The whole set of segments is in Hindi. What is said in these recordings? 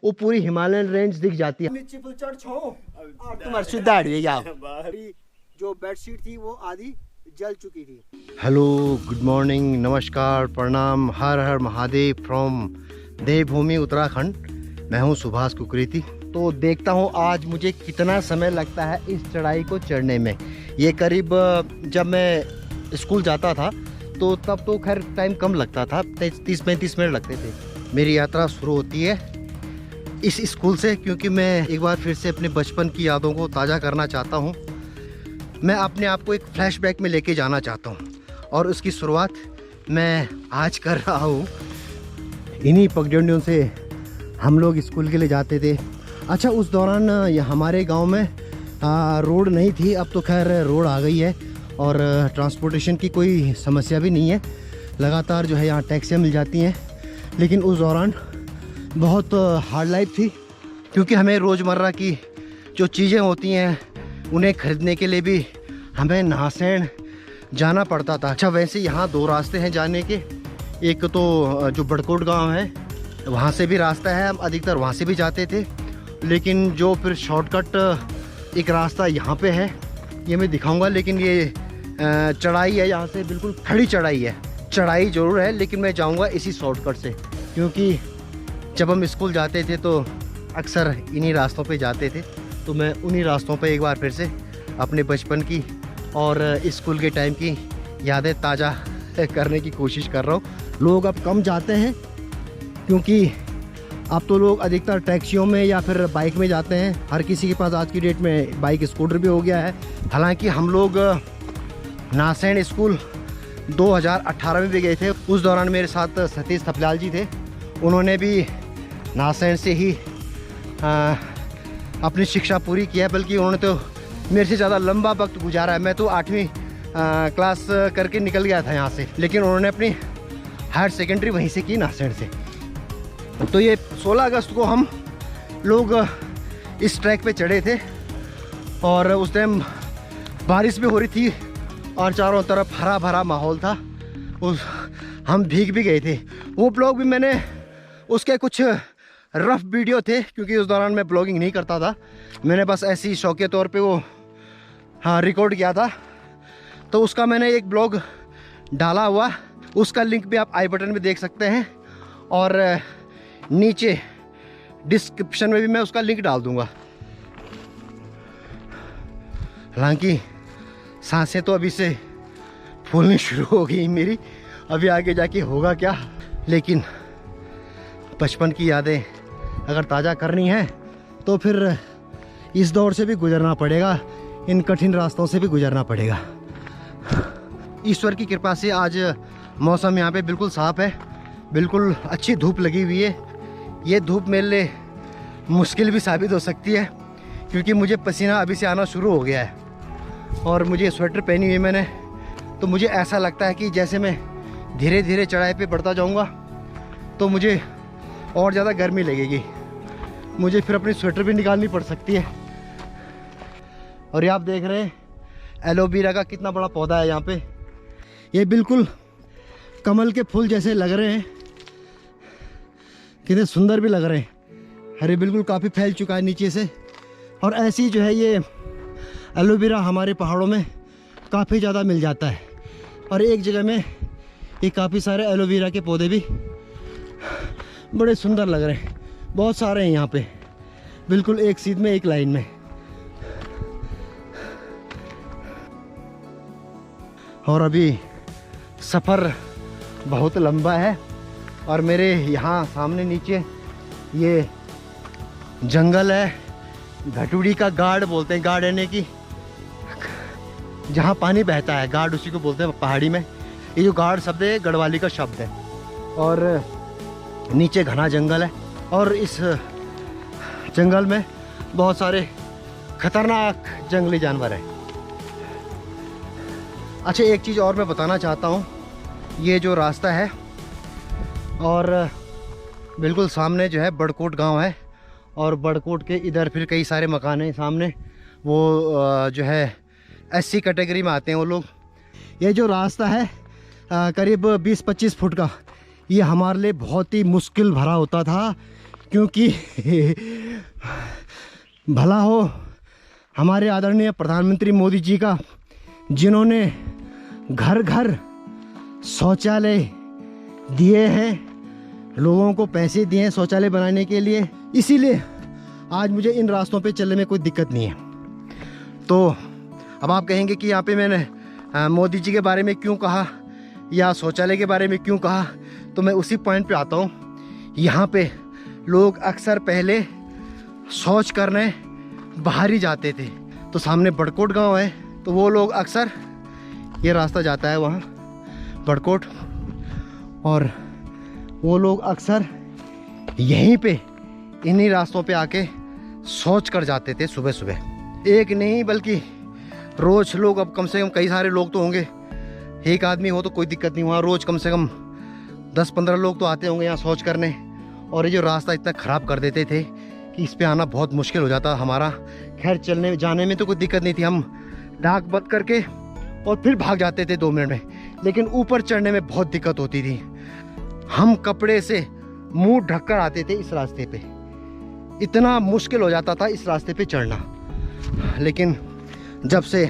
वो पूरी हिमालयन रेंज दिख जाती है। जो बेडशीट थी वो आधी जल चुकी थी। हेलो, गुड मॉर्निंग, नमस्कार, प्रणाम, हर हर महादेव फ्रॉम देवभूमि उत्तराखंड। मैं हूँ सुभाष कुकरेती। तो देखता हूँ आज मुझे कितना समय लगता है इस चढ़ाई को चढ़ने में। ये करीब जब मैं स्कूल जाता था तो तब तो खैर टाइम कम लगता था, 30-35 मिनट लगते थे। मेरी यात्रा शुरू होती है इस स्कूल से, क्योंकि मैं एक बार फिर से अपने बचपन की यादों को ताज़ा करना चाहता हूँ। मैं अपने आप को एक फ्लैशबैक में लेके जाना चाहता हूँ और उसकी शुरुआत मैं आज कर रहा हूँ। इन्हीं पगडंडियों से हम लोग स्कूल के लिए जाते थे। अच्छा, उस दौरान हमारे गांव में रोड नहीं थी, अब तो खैर रोड आ गई है और ट्रांसपोर्टेशन की कोई समस्या भी नहीं है। लगातार जो है यहाँ टैक्सियाँ मिल जाती हैं। लेकिन उस दौरान बहुत हार्ड लाइफ थी, क्योंकि हमें रोज़मर्रा की जो चीज़ें होती हैं उन्हें ख़रीदने के लिए भी हमें नासेन जाना पड़ता था। अच्छा, वैसे यहाँ 2 रास्ते हैं जाने के। एक तो जो बड़कोट गांव है वहाँ से भी रास्ता है, हम अधिकतर वहाँ से भी जाते थे। लेकिन जो फिर शॉर्टकट एक रास्ता यहाँ पे है, ये मैं दिखाऊंगा। लेकिन ये चढ़ाई है, यहाँ से बिल्कुल खड़ी चढ़ाई है। चढ़ाई ज़रूर है लेकिन मैं जाऊँगा इसी शॉर्टकट से, क्योंकि जब हम स्कूल जाते थे तो अक्सर इन्हीं रास्तों पे जाते थे। तो मैं उन्हीं रास्तों पे एक बार फिर से अपने बचपन की और स्कूल के टाइम की यादें ताज़ा करने की कोशिश कर रहा हूँ। लोग अब कम जाते हैं, क्योंकि अब तो लोग अधिकतर टैक्सियों में या फिर बाइक में जाते हैं। हर किसी के पास आज की डेट में बाइक स्कूटर भी हो गया है। हालांकि हम लोग नासेन स्कूल 2018 में भी गए थे। उस दौरान मेरे साथ सतीश थपलाल जी थे। उन्होंने भी नासेन से ही अपनी शिक्षा पूरी किया, बल्कि उन्होंने तो मेरे से ज़्यादा लंबा वक्त गुजारा है। मैं तो 8वीं क्लास करके निकल गया था यहाँ से, लेकिन उन्होंने अपनी हायर सेकेंडरी वहीं से की, नासेन से। तो ये 16 अगस्त को हम लोग इस ट्रैक पे चढ़े थे और उस टाइम बारिश भी हो रही थी और चारों तरफ हरा भरा माहौल था। हम भीग भी गए थे। वो ब्लॉग भी मैंने, उसके कुछ रफ वीडियो थे, क्योंकि उस दौरान मैं ब्लॉगिंग नहीं करता था। मैंने बस ऐसे ही शौक के तौर पे वो रिकॉर्ड किया था। तो उसका मैंने एक ब्लॉग डाला हुआ, उसका लिंक भी आप आई बटन में देख सकते हैं और नीचे डिस्क्रिप्शन में भी मैं उसका लिंक डाल दूंगा। हालांकि सांसें तो अभी से फूलनी शुरू हो गई मेरी, अभी आगे जाके होगा क्या। लेकिन बचपन की यादें अगर ताज़ा करनी है तो फिर इस दौर से भी गुजरना पड़ेगा, इन कठिन रास्तों से भी गुजरना पड़ेगा। ईश्वर की कृपा से आज मौसम यहाँ पे बिल्कुल साफ़ है, बिल्कुल अच्छी धूप लगी हुई है। ये धूप मेरे लिए मुश्किल भी साबित हो सकती है, क्योंकि मुझे पसीना अभी से आना शुरू हो गया है और मुझे स्वेटर पहनी हुई है मैंने। तो मुझे ऐसा लगता है कि जैसे मैं धीरे धीरे चढ़ाई पे बढ़ता जाऊंगा तो मुझे और ज़्यादा गर्मी लगेगी। मुझे फिर अपनी स्वेटर भी निकालनी पड़ सकती है। और ये आप देख रहे हैं एलोवेरा का कितना बड़ा पौधा है यहाँ पे। ये बिल्कुल कमल के फूल जैसे लग रहे हैं, कितने सुंदर भी लग रहे हैं। हरे बिल्कुल काफ़ी फैल चुका है नीचे से। और ऐसी जो है ये एलोवेरा हमारे पहाड़ों में काफ़ी ज़्यादा मिल जाता है। और एक जगह में ये काफ़ी सारे एलोवेरा के पौधे भी बड़े सुंदर लग रहे हैं। बहुत सारे हैं यहाँ पे, बिल्कुल एक सीध में, एक लाइन में। और अभी सफ़र बहुत लंबा है और मेरे यहाँ सामने नीचे ये जंगल है। घटुड़ी का गाड़ बोलते हैं, गाड़ यानी कि जहाँ पानी बहता है, गाड़ उसी को बोलते हैं पहाड़ी में। ये जो गाड़ शब्द है गढ़वाली का शब्द है। और नीचे घना जंगल है और इस जंगल में बहुत सारे खतरनाक जंगली जानवर हैं। अच्छा, एक चीज़ और मैं बताना चाहता हूँ। ये जो रास्ता है और बिल्कुल सामने जो है बड़कोट गांव है और बड़कोट के इधर फिर कई सारे मकान हैं सामने। वो जो है SC कैटेगरी में आते हैं वो लोग। ये जो रास्ता है करीब 20-25 फुट का, ये हमारे लिए बहुत ही मुश्किल भरा होता था, क्योंकि भला हो हमारे आदरणीय प्रधानमंत्री मोदी जी का, जिन्होंने घर घर शौचालय दिए हैं, लोगों को पैसे दिए हैं शौचालय बनाने के लिए। इसीलिए आज मुझे इन रास्तों पे चलने में कोई दिक्कत नहीं है। तो अब आप कहेंगे कि यहाँ पे मैंने मोदी जी के बारे में क्यों कहा या शौचालय के बारे में क्यों कहा, तो मैं उसी पॉइंट पे आता हूँ। यहाँ पे लोग अक्सर पहले शौच करने बाहर ही जाते थे। तो सामने बड़कोट गांव है, तो वो लोग अक्सर, ये रास्ता जाता है वहाँ बड़कोट, और वो लोग अक्सर यहीं पे इन्हीं रास्तों पे आके शौच कर जाते थे सुबह सुबह। एक नहीं बल्कि रोज़ लोग, अब कम से कम कई सारे लोग तो होंगे, एक आदमी हो तो कोई दिक्कत नहीं, वहाँ रोज़ कम से कम 10-15 लोग तो आते होंगे यहाँ शौच करने। और ये जो रास्ता इतना ख़राब कर देते थे कि इस पे आना बहुत मुश्किल हो जाता हमारा। खैर चलने जाने में तो कोई दिक्कत नहीं थी, हम डाक बंद करके और फिर भाग जाते थे 2 मिनट में, लेकिन ऊपर चढ़ने में बहुत दिक्कत होती थी। हम कपड़े से मुंह ढककर आते थे इस रास्ते पे, इतना मुश्किल हो जाता था इस रास्ते पे चढ़ना। लेकिन जब से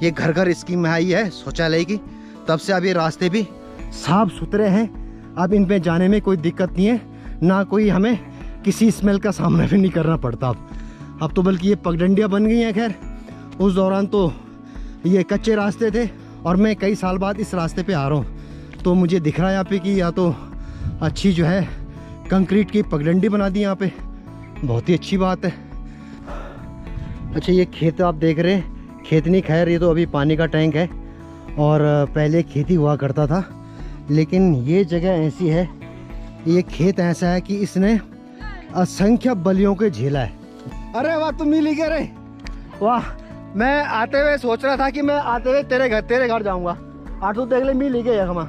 ये घर घर स्कीम आई है शौचालय की, तब से अब ये रास्ते भी साफ सुथरे हैं। अब इन पे जाने में कोई दिक्कत नहीं है, ना कोई हमें किसी स्मेल का सामना भी नहीं करना पड़ता। अब तो बल्कि ये पगडंडियाँ बन गई हैं। खैर उस दौरान तो ये कच्चे रास्ते थे और मैं कई साल बाद इस रास्ते पे आ रहा हूँ, तो मुझे दिख रहा है यहाँ पे कि या तो अच्छी जो है कंक्रीट की पगडंडी बना दी यहाँ पे, बहुत ही अच्छी बात है। अच्छा ये खेत आप देख रहे हैं, खेत नहीं, खैर ये तो अभी पानी का टैंक है और पहले खेती हुआ करता था। लेकिन ये जगह ऐसी है, ये खेत ऐसा है कि इसने असंख्य बलियों के झेला है। अरे वाह, तुम मिल ही गए रे, वाह। मैं आते हुए सोच रहा था कि मैं आते हुए तेरे घर जाऊंगा। आटू देख ले, मिल ही गए हमा।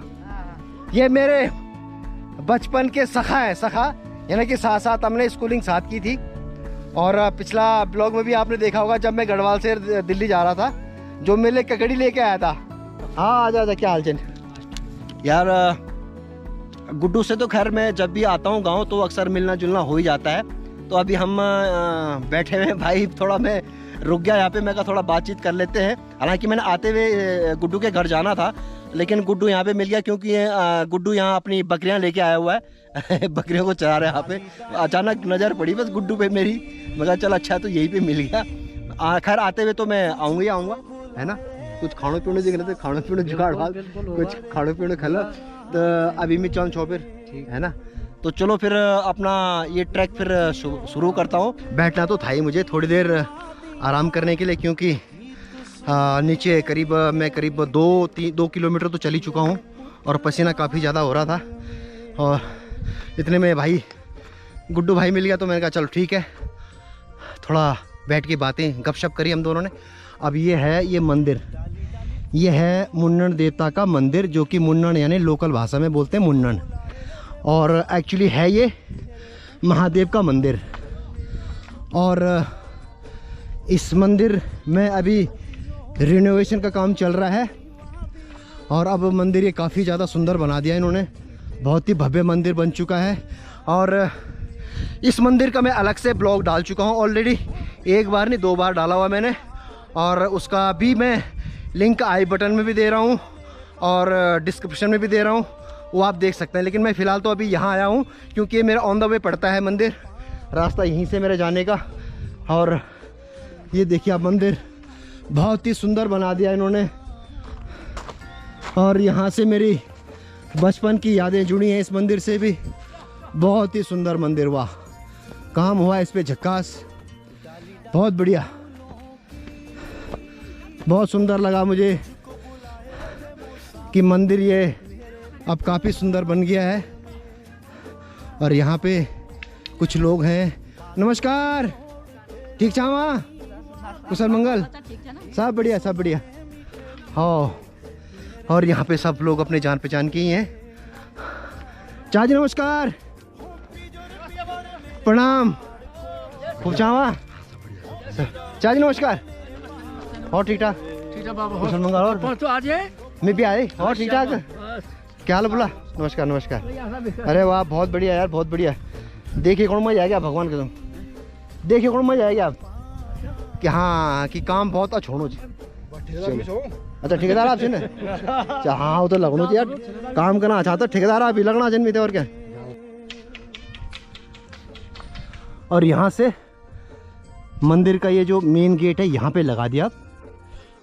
ये मेरे बचपन के सखा है, सखा यानी कि साथ साथ हमने स्कूलिंग साथ की थी। और पिछला ब्लॉग में भी आपने देखा होगा, जब मैं गढ़वाल से दिल्ली जा रहा था, जो मेरे ककड़ी लेके आया था। हाँ आजा, क्या हाल चाल यार। गुड्डू से तो खैर मैं जब भी आता हूँ गांव तो अक्सर मिलना जुलना हो ही जाता है। तो अभी हम बैठे हुए भाई, थोड़ा मैं रुक गया यहाँ पे, मैं कहा थोड़ा बातचीत कर लेते हैं। हालांकि मैंने आते हुए गुड्डू के घर जाना था, लेकिन गुड्डू यहाँ पे मिल गया, क्योंकि गुड्डू यहाँ अपनी बकरियाँ लेके आया हुआ है बकरियों को चरा रहा है यहाँ पे। अचानक नज़र पड़ी बस गुड्डू पे मेरी, मैं कहा चल अच्छा तो यहीं पे मिल गया। खैर आते हुए तो मैं आऊँगा है ना, कुछ खाने पीने देख रहे थे, खाने पीने जुगाड़ भाग, कुछ खाने पीने खा, तो अभी मैं चल छो फिर है ना। तो चलो फिर अपना ये ट्रैक फिर शुरू करता हूँ। बैठना तो था ही मुझे थोड़ी देर आराम करने के लिए, क्योंकि नीचे मैं करीब 2 किलोमीटर तो चल ही चुका हूँ और पसीना काफ़ी ज़्यादा हो रहा था। और इतने में भाई गुड्डू भाई मिल गया, तो मैंने कहा चलो ठीक है, थोड़ा बैठ के बातें गपशप करी हम दोनों ने। अब ये है ये मंदिर, ये है मुन्नन देवता का मंदिर, जो कि मुन्नन यानी लोकल भाषा में बोलते हैं मुन्नन, और एक्चुअली है ये महादेव का मंदिर। और इस मंदिर में अभी रिनोवेशन का काम चल रहा है और अब मंदिर ये काफ़ी ज़्यादा सुंदर बना दिया इन्होंने, बहुत ही भव्य मंदिर बन चुका है। और इस मंदिर का मैं अलग से ब्लॉग डाल चुका हूँ ऑलरेडी, 1 बार नहीं 2 बार डाला हुआ मैंने, और उसका भी मैं लिंक आई बटन में भी दे रहा हूँ और डिस्क्रिप्शन में भी दे रहा हूँ, वो आप देख सकते हैं। लेकिन मैं फ़िलहाल तो अभी यहाँ आया हूँ क्योंकि ये मेरा ऑन द वे पड़ता है मंदिर, रास्ता यहीं से मेरे जाने का। और ये देखिए आप, मंदिर बहुत ही सुंदर बना दिया इन्होंने, और यहाँ से मेरी बचपन की यादें जुड़ी हैं इस मंदिर से भी। बहुत ही सुंदर मंदिर, वाह, काम हुआ इस पे झक्कास, बहुत बढ़िया, बहुत सुंदर लगा मुझे कि मंदिर ये अब काफ़ी सुंदर बन गया है। और यहाँ पे कुछ लोग हैं। नमस्कार, ठीक छावा, कुशल मंगल, सब बढ़िया सब बढ़िया। हाँ, और यहाँ पे सब लोग अपने जान पहचान के ही हैं। चाची नमस्कार, प्रणाम, खूब छावा, चाची नमस्कार, और ठीक ठाक, कुशल मंगल, और तो आज मैं भी आए, और ठीक ठाक, क्या हाल बोला, नमस्कार नमस्कार। अरे वाह, बहुत बढ़िया यार, बहुत बढ़िया। देखिए कौन मजा आएगा भगवान के तुम देखिए कौन मजा आएगा आप कि हाँ कि काम बहुत अच्छा होना चाहिए। अच्छा ठेकेदार आपसे ना अच्छा हाँ वो तो लगना चाहिए यार काम करना अच्छा तो ठेकेदार आप ही लगना चाहिए और क्या। और यहाँ से मंदिर का ये जो मेन गेट है यहाँ पे लगा दिया।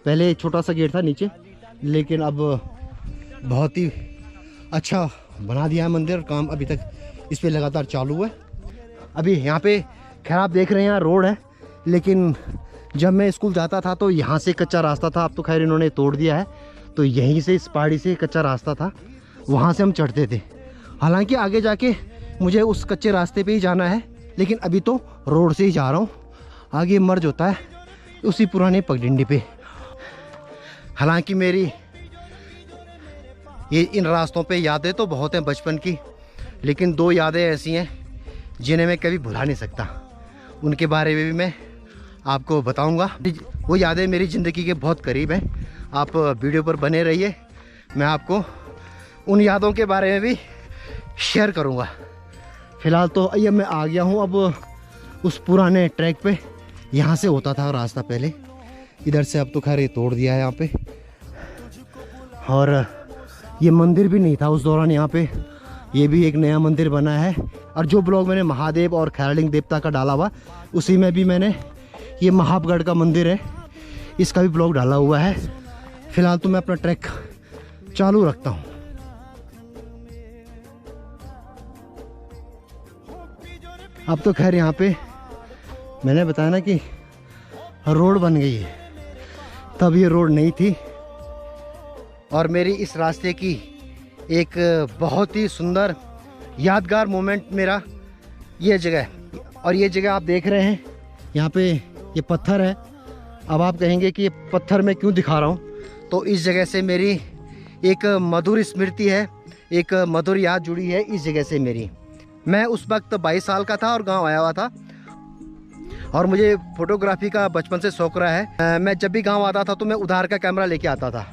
पहले छोटा सा गेट था नीचे लेकिन अब बहुत ही अच्छा बना दिया है मंदिर। काम अभी तक इस पे लगातार चालू है। अभी यहाँ पे खैर आप देख रहे हैं यहाँ रोड है लेकिन जब मैं स्कूल जाता था तो यहाँ से कच्चा रास्ता था। अब तो खैर इन्होंने तोड़ दिया है। तो यहीं से इस पहाड़ी से कच्चा रास्ता था वहाँ से हम चढ़ते थे। हालांकि आगे जाके मुझे उस कच्चे रास्ते पे ही जाना है लेकिन अभी तो रोड से ही जा रहा हूँ। आगे मर्ज होता है उसी पुराने पगडंडी पे। हालांकि मेरी ये इन रास्तों पे यादें तो बहुत हैं बचपन की लेकिन दो यादें ऐसी हैं जिन्हें मैं कभी भुला नहीं सकता। उनके बारे में भी मैं आपको बताऊंगा। वो यादें मेरी ज़िंदगी के बहुत करीब हैं। आप वीडियो पर बने रहिए मैं आपको उन यादों के बारे में भी शेयर करूंगा। फ़िलहाल तो ये मैं आ गया हूँ अब उस पुराने ट्रैक पे। यहाँ से होता था रास्ता पहले इधर से अब तो खैर ये तोड़ दिया है यहाँ पे। और ये मंदिर भी नहीं था उस दौरान यहाँ पे। ये भी एक नया मंदिर बना है। और जो ब्लॉग मैंने महादेव और खैरलिंग देवता का डाला हुआ उसी में भी मैंने ये महाबगढ़ का मंदिर है इसका भी ब्लॉग डाला हुआ है। फ़िलहाल तो मैं अपना ट्रैक चालू रखता हूँ। अब तो खैर यहाँ पे मैंने बताया ना कि रोड बन गई है। तब ये रोड नहीं थी। और मेरी इस रास्ते की एक बहुत ही सुंदर यादगार मोमेंट मेरा ये जगह है। और ये जगह आप देख रहे हैं यहाँ पे ये पत्थर है। अब आप कहेंगे कि ये पत्थर मैं क्यों दिखा रहा हूँ तो इस जगह से मेरी एक मधुर स्मृति है एक मधुर याद जुड़ी है इस जगह से मेरी। मैं उस वक्त 22 साल का था और गांव आया हुआ था और मुझे फोटोग्राफी का बचपन से शौक रहा है। मैं जब भी गांव आता था तो मैं उधार का कैमरा लेके आता था।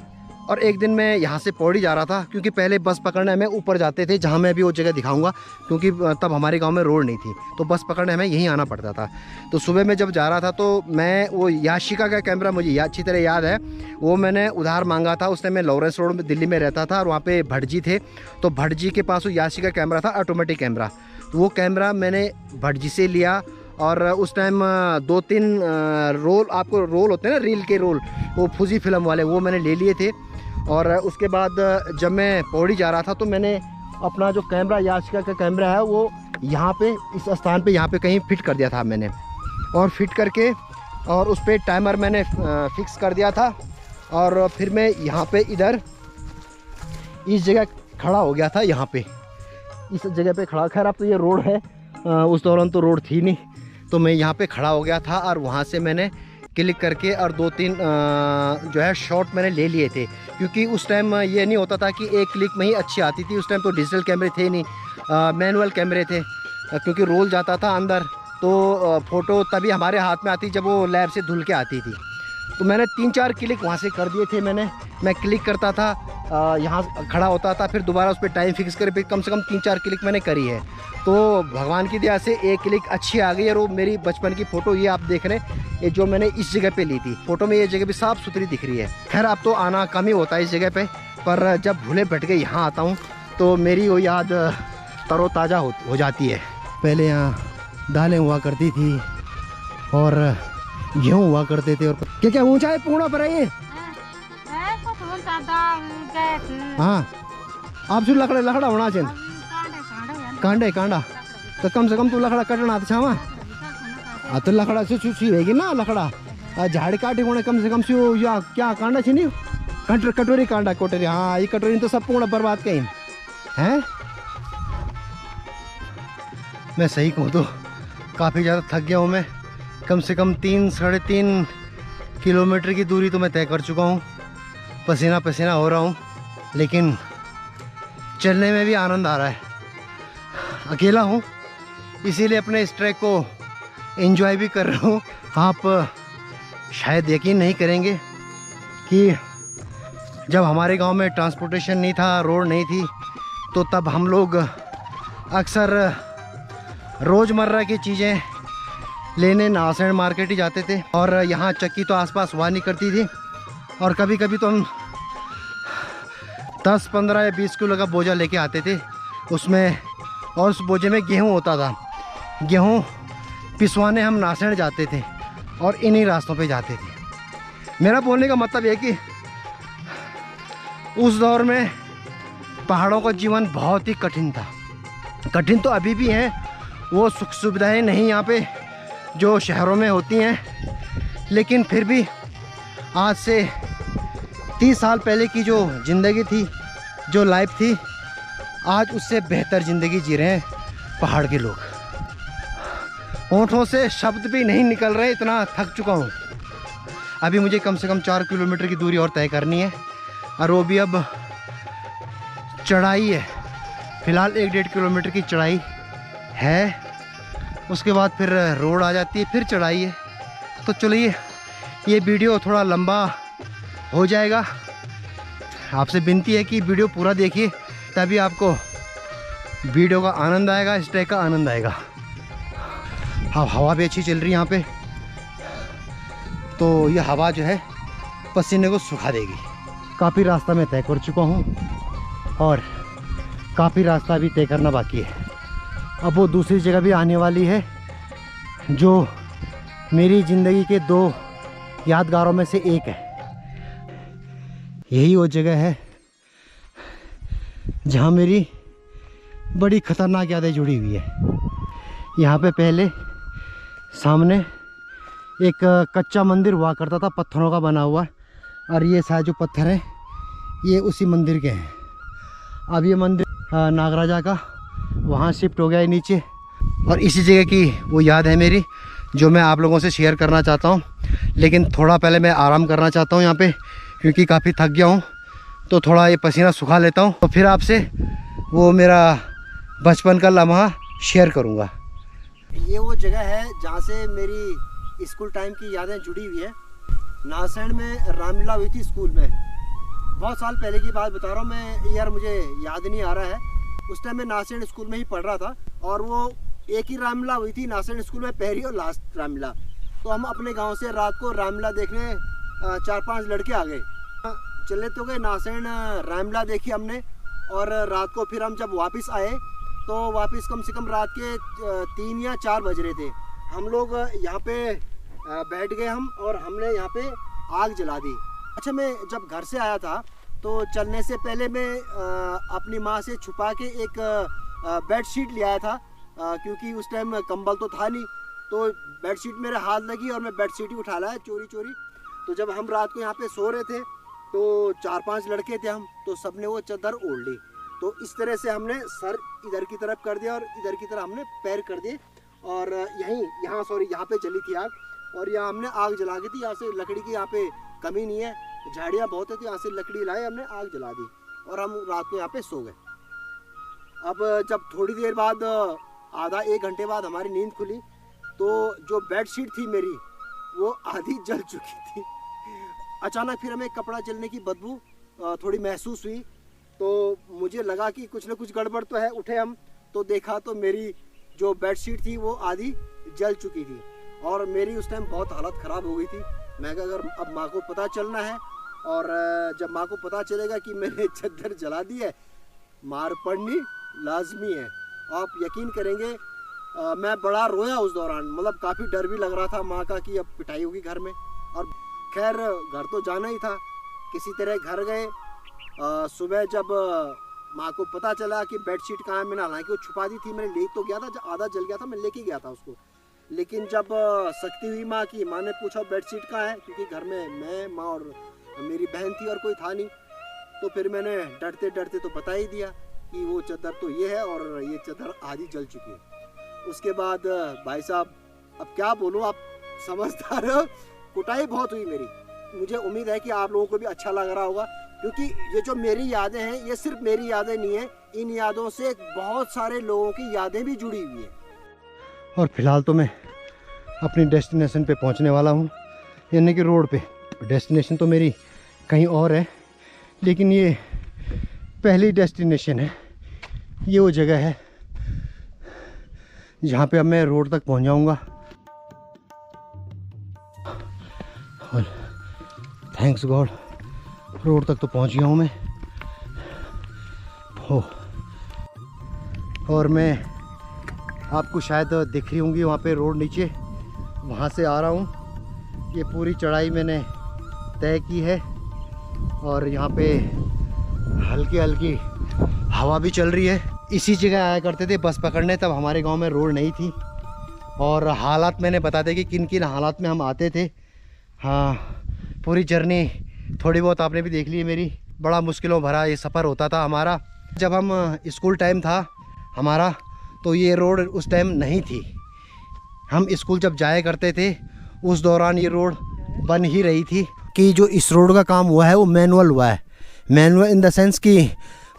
और एक दिन मैं यहाँ से पौड़ी जा रहा था क्योंकि पहले बस पकड़ने में ऊपर जाते थे जहाँ मैं भी वो जगह दिखाऊंगा क्योंकि तब हमारे गांव में रोड नहीं थी तो बस पकड़ने हमें यहीं आना पड़ता था। तो सुबह में जब जा रहा था तो मैं वो याशिका का कैमरा मुझे अच्छी तरह याद है वो मैंने उधार मांगा था। उस टाइम मैं लॉरेंस रोड में दिल्ली में रहता था और वहाँ पे भटजी थे तो भटजी के पास वो याशिका कैमरा था ऑटोमेटिक कैमरा। तो वो कैमरा मैंने भटजी से लिया और उस टाइम 2-3 रोल आपको रोल होते हैं ना रील के रोल वो फूजी फिल्म वाले वो मैंने ले लिए थे। और उसके बाद जब मैं पौड़ी जा रहा था तो मैंने अपना जो कैमरा याशिका का कैमरा है वो यहाँ पे इस स्थान पे यहाँ पे कहीं फिट कर दिया था मैंने। और फिट करके और उस पर टाइमर मैंने फिक्स कर दिया था। और फिर मैं यहाँ पे इधर इस जगह खड़ा हो गया था यहाँ पे इस जगह पे खड़ा। खैर अब तो ये रोड है उस दौरान तो रोड थी नहीं तो मैं यहाँ पे खड़ा हो गया था और वहाँ से मैंने क्लिक करके और 2-3 जो है शॉट मैंने ले लिए थे क्योंकि उस टाइम ये नहीं होता था कि एक क्लिक में ही अच्छी आती थी। उस टाइम तो डिजिटल कैमरे थे नहीं मैनुअल कैमरे थे क्योंकि रोल जाता था अंदर तो फ़ोटो तभी हमारे हाथ में आती जब वो लैब से धुल के आती थी। तो मैंने 3-4 क्लिक वहाँ से कर दिए थे। मैं क्लिक करता था यहाँ खड़ा होता था फिर दोबारा उस पर टाइम फिक्स कर फिर कम से कम 3-4 क्लिक मैंने करी है। तो भगवान की दया से एक क्लिक अच्छी आ गई है। और वो मेरी बचपन की फ़ोटो ये आप देख रहे हैं ये जो मैंने इस जगह पे ली थी फ़ोटो में ये जगह भी साफ़ सुथरी दिख रही है। खैर अब तो आना कम ही होता है इस जगह पे पर जब भूले भटके यहाँ आता हूँ तो मेरी वो याद तरोताज़ा हो जाती है। पहले यहाँ दालें हुआ करती थी और गेहूँ हुआ करते थे। और क्या ऊंचाई पूर्ण पर है ये हाँ आप जो लकड़ा होना चाहिए कांडा तो कम से कम तू लकड़ा कटना छावा तो लकड़ा से चूची रहेगी ना लकड़ा झाड़ काटे होने कम से कम से या क्या कांडा छे नहीं कटोरी कांडा कोटरी हाँ ये कटोरी तो सब पूर्ण बर्बाद कहीं हैं। मैं सही कहूँ तो काफ़ी ज़्यादा थक गया हूँ मैं। कम से कम 3-3.5 किलोमीटर की दूरी तो मैं तय कर चुका हूँ। पसीना पसीना हो रहा हूँ लेकिन चलने में भी आनंद आ रहा है। अकेला हूँ इसीलिए अपने इस ट्रैक को एंजॉय भी कर रहा हूँ। आप शायद यकीन नहीं करेंगे कि जब हमारे गांव में ट्रांसपोर्टेशन नहीं था रोड नहीं थी तो तब हम लोग अक्सर रोज़मर्रा की चीज़ें लेने नासेड़ मार्केट ही जाते थे। और यहाँ चक्की तो आसपास हुआ नहीं करती थी, और कभी कभी तो हम 10, 15 या 20 किलो का बोझा लेके आते थे उसमें, और उस बोझे में गेहूँ होता था। गेहूँ पिसवाने हम नासेड़ जाते थे और इन्हीं रास्तों पे जाते थे। मेरा बोलने का मतलब ये कि उस दौर में पहाड़ों का जीवन बहुत ही कठिन था। कठिन तो अभी भी है, वो सुख सुविधाएं नहीं यहाँ पे जो शहरों में होती हैं, लेकिन फिर भी आज से 30 साल पहले की जो ज़िंदगी थी, जो लाइफ थी, आज उससे बेहतर ज़िंदगी जी रहे हैं पहाड़ के लोग। होंठों से शब्द भी नहीं निकल रहे, इतना थक चुका हूँ। अभी मुझे कम से कम 4 किलोमीटर की दूरी और तय करनी है, और वो भी अब चढ़ाई है। फ़िलहाल 1-1.5 किलोमीटर की चढ़ाई है, उसके बाद फिर रोड आ जाती है, फिर चढ़ाई है। तो चलिए, ये वीडियो थोड़ा लंबा हो जाएगा। आपसे विनती है कि वीडियो पूरा देखिए, तभी आपको वीडियो का आनंद आएगा, इस ट्रैक का आनंद आएगा। हाँ, हवा भी अच्छी चल रही है यहाँ पे, तो ये हवा जो है पसीने को सुखा देगी। काफ़ी रास्ता मैं तय कर चुका हूँ और काफ़ी रास्ता भी तय करना बाकी है। अब वो दूसरी जगह भी आने वाली है जो मेरी ज़िंदगी के 2 यादगारों में से एक है। यही वो जगह है जहाँ मेरी बड़ी ख़तरनाक यादें जुड़ी हुई है। यहाँ पे पहले सामने एक कच्चा मंदिर हुआ करता था, पत्थरों का बना हुआ, और ये सारे जो पत्थर हैं ये उसी मंदिर के हैं। अब ये मंदिर नागराजा का वहाँ शिफ्ट हो गया है नीचे, और इसी जगह की वो याद है मेरी जो मैं आप लोगों से शेयर करना चाहता हूँ। लेकिन थोड़ा पहले मैं आराम करना चाहता हूँ यहाँ पे, क्योंकि काफ़ी थक गया हूँ, तो थोड़ा ये पसीना सुखा लेता हूँ, तो फिर आपसे वो मेरा बचपन का लम्हा शेयर करूँगा। ये वो जगह है जहाँ से मेरी स्कूल टाइम की यादें जुड़ी हुई है। नासेड़ में रामलीला हुई थी स्कूल में, बहुत साल पहले की बात बता रहा हूँ मैं, यार मुझे याद नहीं आ रहा है। उस टाइम मैं नासेड़ स्कूल में ही पढ़ रहा था, और वो एक ही रामलीला हुई थी नासेड़ स्कूल में, पहली और लास्ट रामलीला। तो हम अपने गांव से रात को रामलीला देखने 4-5 लड़के आ गए। चले तो गए, नासेड़ रामलीला देखी हमने, और रात को फिर हम जब वापस आए तो वापस कम से कम रात के 3 या 4 बज रहे थे। हम लोग यहाँ पे बैठ गए हम, और हमने यहाँ पे आग जला दी। अच्छा, मैं जब घर से आया था तो चलने से पहले मैं अपनी माँ से छुपा के एक बेडशीट ले आया था, क्योंकि उस टाइम कंबल तो था नहीं, तो बेडशीट मेरे हाथ लगी और मैं बेडशीट ही उठा लाया चोरी चोरी। तो जब हम रात को यहाँ पे सो रहे थे तो 4-5 लड़के थे हम, तो सबने वो चादर ओढ़ ली। तो इस तरह से हमने सर इधर की तरफ कर दिया और इधर की तरफ हमने पैर कर दिए, और यहाँ पे जली थी आग, और यहाँ हमने आग जला दी थी। यहाँ से लकड़ी की यहाँ पे कमी नहीं है, झाड़ियाँ बहुत है, तो यहाँ से लकड़ी लाए हमने, आग जला दी, और हम रात को यहाँ पे सो गए। अब जब थोड़ी देर बाद, आधा 1 घंटे बाद हमारी नींद खुली, तो जो बेडशीट थी मेरी वो आधी जल चुकी थी। अचानक फिर हमें कपड़ा जलने की बदबू थोड़ी महसूस हुई, तो मुझे लगा कि कुछ न कुछ गड़बड़ तो है। उठे हम तो देखा तो मेरी जो बेडशीट थी वो आधी जल चुकी थी, और मेरी उस टाइम बहुत हालत ख़राब हो गई थी। मैं कहा अगर अब माँ को पता चलना है, और जब माँ को पता चलेगा कि मैंने चादर जला दी है, मार पड़नी लाजमी है। आप यकीन करेंगे, मैं बड़ा रोया उस दौरान, मतलब काफ़ी डर भी लग रहा था माँ का कि अब पिटाई होगी घर में। और खैर घर तो जाना ही था, किसी तरह घर गए। सुबह जब माँ को पता चला कि बेडशीट कहाँ है, मैंने हालांकि वो छुपा दी थी, मैंने ले तो गया था, जब आधा जल गया था मैं लेके गया था उसको। लेकिन जब सख्ती हुई माँ की, माँ ने पूछा बेडशीट कहाँ है, क्योंकि घर में मैं, माँ और मेरी बहन थी और कोई था नहीं, तो फिर मैंने डरते डरते तो बता ही दिया कि वो चादर तो ये है, और ये चादर आधी जल चुकी है। उसके बाद भाई साहब, अब क्या बोलूँ, आप समझदार हो, कुटाई बहुत हुई मेरी। मुझे उम्मीद है कि आप लोगों को भी अच्छा लग रहा होगा, क्योंकि ये जो मेरी यादें हैं, ये सिर्फ मेरी यादें नहीं है, इन यादों से बहुत सारे लोगों की यादें भी जुड़ी हुई है। और फिलहाल तो मैं अपनी डेस्टिनेशन पे पहुंचने वाला हूं, यानी कि रोड पे। डेस्टिनेशन तो मेरी कहीं और है, लेकिन ये पहली डेस्टिनेशन है। ये वो जगह है जहाँ पे अब मैं रोड तक पहुँच जाऊँगा। और थैंक्स गॉड रोड तक तो पहुँच गया हूँ मैं। हो और मैं आपको शायद दिख रही होंगी वहाँ पे रोड नीचे, वहाँ से आ रहा हूँ। ये पूरी चढ़ाई मैंने तय की है और यहाँ पे हल्की हल्की हवा भी चल रही है। इसी जगह आया करते थे बस पकड़ने, तब हमारे गांव में रोड नहीं थी। और हालात मैंने बता दें कि किन किन हालात में हम आते थे। हाँ, पूरी जर्नी थोड़ी बहुत आपने भी देख ली है मेरी। बड़ा मुश्किलों भरा ये सफ़र होता था हमारा। जब हम स्कूल टाइम था हमारा, तो ये रोड उस टाइम नहीं थी। हम स्कूल जब जाया करते थे उस दौरान ये रोड बन ही रही थी। कि जो इस रोड का काम हुआ है वो मैनुअल हुआ है। मैनुअल इन द सेंस कि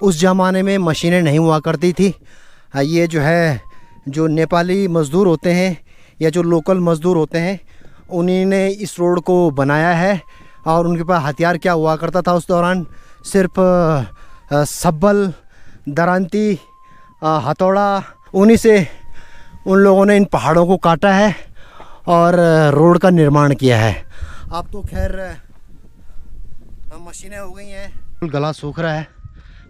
उस ज़माने में मशीनें नहीं हुआ करती थी। ये जो है जो नेपाली मज़दूर होते हैं या जो लोकल मज़दूर होते हैं उन्हीं ने इस रोड को बनाया है। और उनके पास हथियार क्या हुआ करता था उस दौरान, सिर्फ सब्बल, दरांती, हथौड़ा, उन्हीं से उन लोगों ने इन पहाड़ों को काटा है और रोड का निर्माण किया है। अब तो खैर मशीनें हो गई हैं। गला सूख रहा है,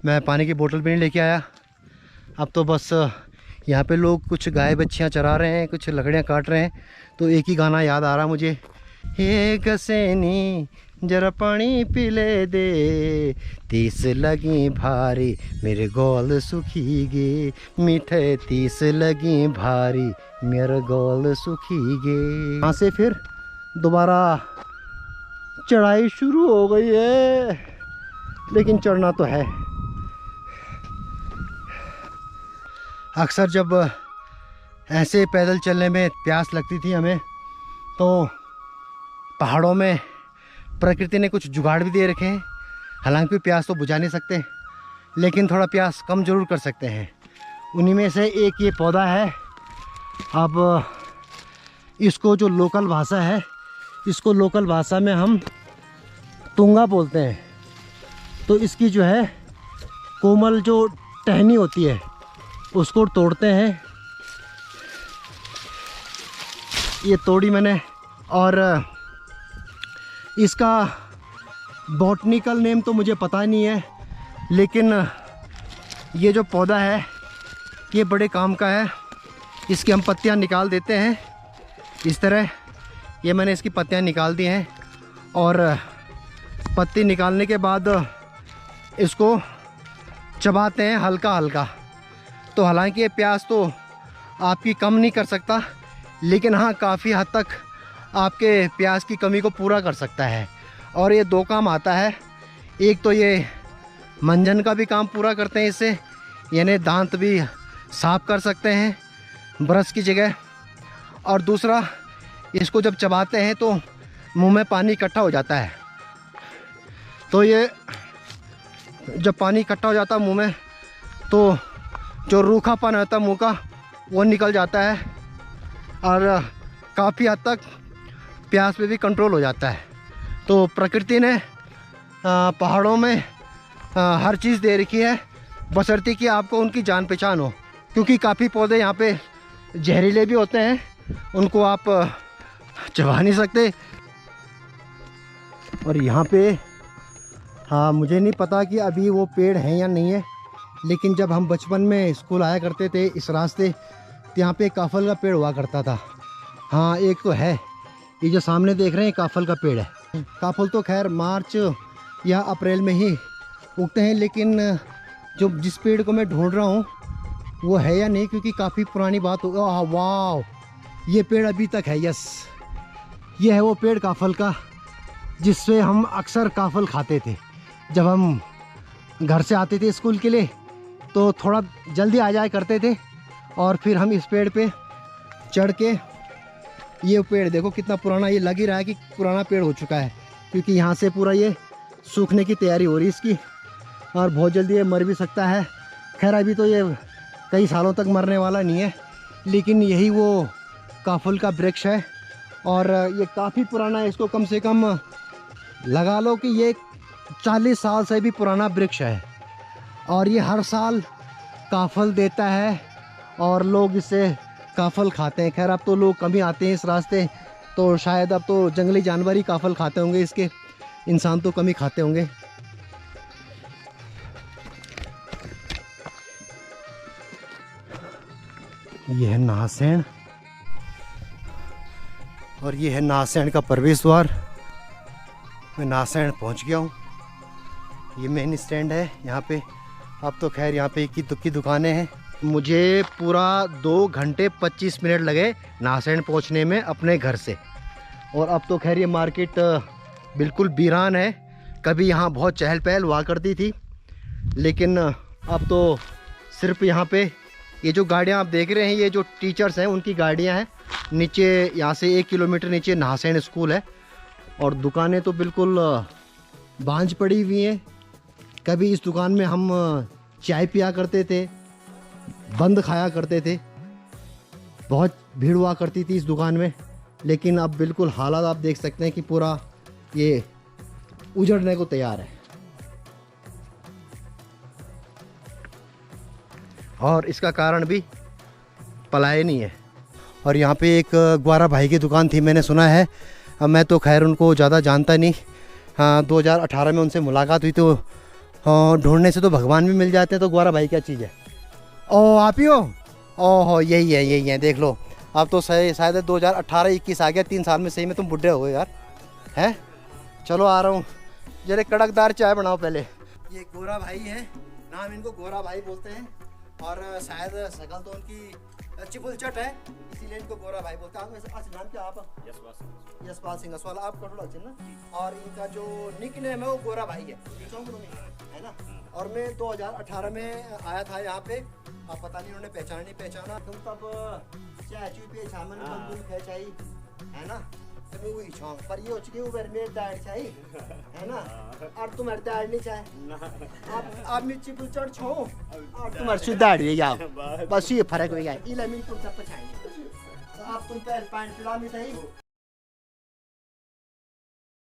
मैं पानी की बोतल भी नहीं लेके आया। अब तो बस यहाँ पे लोग कुछ गाय बच्चियाँ चरा रहे हैं, कुछ लकड़ियाँ काट रहे हैं। तो एक ही गाना याद आ रहा मुझे, हे गसेनी जरा पानी पी ले दे, तीस लगी भारी मेरे गोल सुखी गे, मीठे तीस लगी भारी मेरे गोल सुखी गे। यहाँ से फिर दोबारा चढ़ाई शुरू हो गई है, लेकिन चढ़ना तो है। अक्सर जब ऐसे पैदल चलने में प्यास लगती थी हमें, तो पहाड़ों में प्रकृति ने कुछ जुगाड़ भी दे रखे हैं। हालांकि प्यास तो बुझा नहीं सकते, लेकिन थोड़ा प्यास कम जरूर कर सकते हैं। उन्हीं में से एक ये पौधा है। अब इसको जो लोकल भाषा है, इसको लोकल भाषा में हम तुंगा बोलते हैं। तो इसकी जो है कोमल जो टहनी होती है उसको तोड़ते हैं। ये तोड़ी मैंने, और इसका बॉटनिकल नेम तो मुझे पता नहीं है, लेकिन ये जो पौधा है ये बड़े काम का है। इसकी हम पत्तियां निकाल देते हैं इस तरह। ये मैंने इसकी पत्तियां निकाल दी हैं, और पत्ती निकालने के बाद इसको चबाते हैं हल्का हल्का। तो हालांकि ये प्यास तो आपकी कम नहीं कर सकता, लेकिन हाँ काफ़ी हद तक आपके प्यास की कमी को पूरा कर सकता है। और ये दो काम आता है, एक तो ये मंजन का भी काम पूरा करते हैं इससे, यानी दांत भी साफ कर सकते हैं ब्रश की जगह। और दूसरा, इसको जब चबाते हैं तो मुंह में पानी इकट्ठा हो जाता है। तो ये जब पानी इकट्ठा हो जाता है मुंह में, तो जो रूखापन होता है मुंह का वो निकल जाता है, और काफ़ी हद तक प्यास पे भी कंट्रोल हो जाता है। तो प्रकृति ने पहाड़ों में हर चीज़ दे रखी है, बशर्ते कि आपको उनकी जान पहचान हो। क्योंकि काफ़ी पौधे यहाँ पे जहरीले भी होते हैं, उनको आप चबा नहीं सकते। और यहाँ पे हाँ, मुझे नहीं पता कि अभी वो पेड़ हैं या नहीं है, लेकिन जब हम बचपन में स्कूल आया करते थे इस रास्ते, तो यहाँ पे काफल का पेड़ हुआ करता था। हाँ, एक तो है, ये जो सामने देख रहे हैं काफल का पेड़ है। काफल तो खैर मार्च या अप्रैल में ही उगते हैं, लेकिन जो जिस पेड़ को मैं ढूंढ रहा हूँ वो है या नहीं, क्योंकि काफ़ी पुरानी बात हो। वाह, ये पेड़ अभी तक है। यस, ये है वो पेड़ काफल का, जिससे हम अक्सर काफल खाते थे। जब हम घर से आते थे स्कूल के लिए तो थोड़ा जल्दी आ जाया करते थे, और फिर हम इस पेड़ पे चढ़ के, ये पेड़ देखो कितना पुराना, ये लग ही रहा है कि पुराना पेड़ हो चुका है, क्योंकि यहाँ से पूरा ये सूखने की तैयारी हो रही है इसकी, और बहुत जल्दी ये मर भी सकता है। खैर अभी तो ये कई सालों तक मरने वाला नहीं है, लेकिन यही वो काफल का वृक्ष है, और ये काफ़ी पुराना है। इसको कम से कम लगा लो कि ये 40 साल से भी पुराना वृक्ष है, और ये हर साल काफल देता है, और लोग इसे काफल खाते हैं। खैर अब तो लोग कम ही आते हैं इस रास्ते, तो शायद अब तो जंगली जानवर ही काफल खाते होंगे इसके, इंसान तो कम ही खाते होंगे। ये है नाहरसैंण और ये है नाहरसैंण का प्रवेश द्वार। मैं नाहरसैंण पहुंच गया हूँ। ये मेन स्टैंड है यहाँ पे। अब तो खैर यहाँ पे इक्की दुक्की दुकानें हैं। मुझे पूरा 2 घंटे 25 मिनट लगे नाहरसैंण पहुँचने में अपने घर से। और अब तो खैर ये मार्केट बिल्कुल वीरान है। कभी यहाँ बहुत चहल पहल हुआ करती थी, लेकिन अब तो सिर्फ यहाँ पे ये जो गाड़ियाँ आप देख रहे हैं, ये जो टीचर्स हैं उनकी गाड़ियाँ हैं। नीचे यहाँ से 1 किलोमीटर नीचे नाहरसैंण स्कूल है और दुकानें तो बिल्कुल बांझ पड़ी हुई हैं। कभी इस दुकान में हम चाय पिया करते थे, बंद खाया करते थे, बहुत भीड़ हुआ करती थी इस दुकान में। लेकिन अब बिल्कुल हालात आप देख सकते हैं कि पूरा ये उजड़ने को तैयार है। और इसका कारण भी पलायन ही है। और यहाँ पे एक ग्वारा भाई की दुकान थी, मैंने सुना है। मैं तो खैर उनको ज़्यादा जानता नहीं। हाँ, 2018 में उनसे मुलाकात हुई, तो ढूंढने से तो भगवान भी मिल जाते हैं। तो ग्वारा भाई क्या चीज़ है? ओ आप ही हो? ओहो यही है देख लो। अब तो सही शायद 2018-21 आ गया, 3 साल में सही में तुम बुढ़े हो गए यार। हैं, चलो आ रहा हूँ। जरा कड़कदार चाय बनाओ पहले। ये गोरा भाई है, नाम इनको गोरा भाई बोलते हैं। और शायद शकल तो उनकी चिपुल चट है, इसीलिए इनको गोरा भाई बोलते हैं। अच्छा नाम क्या आप? यशपाल सिंह असवाल। आप कटोड़ा ना। और इनका जो निक नेम है वो गोरा भाई है ना। और मैं 2018 में आया था यहाँ पे। अब पता नहीं उन्होंने पहचाना। तुम तब चाय पे छामन है ना, तुम्हें वही छौंक पर ये हो चुकी ऊपर मेरे दाढ़ चाहिए है ना। और तुम्हारे दाढ़ नहीं चाहिए, आप मिर्ची पुल चढ़ छो और तुम्हारे से दाढ़ ले जाओ, बस ये फर्क हो गया। इला मिल तुम सब पछाएंगे। आप तुम पैर पैंट पिला में सही।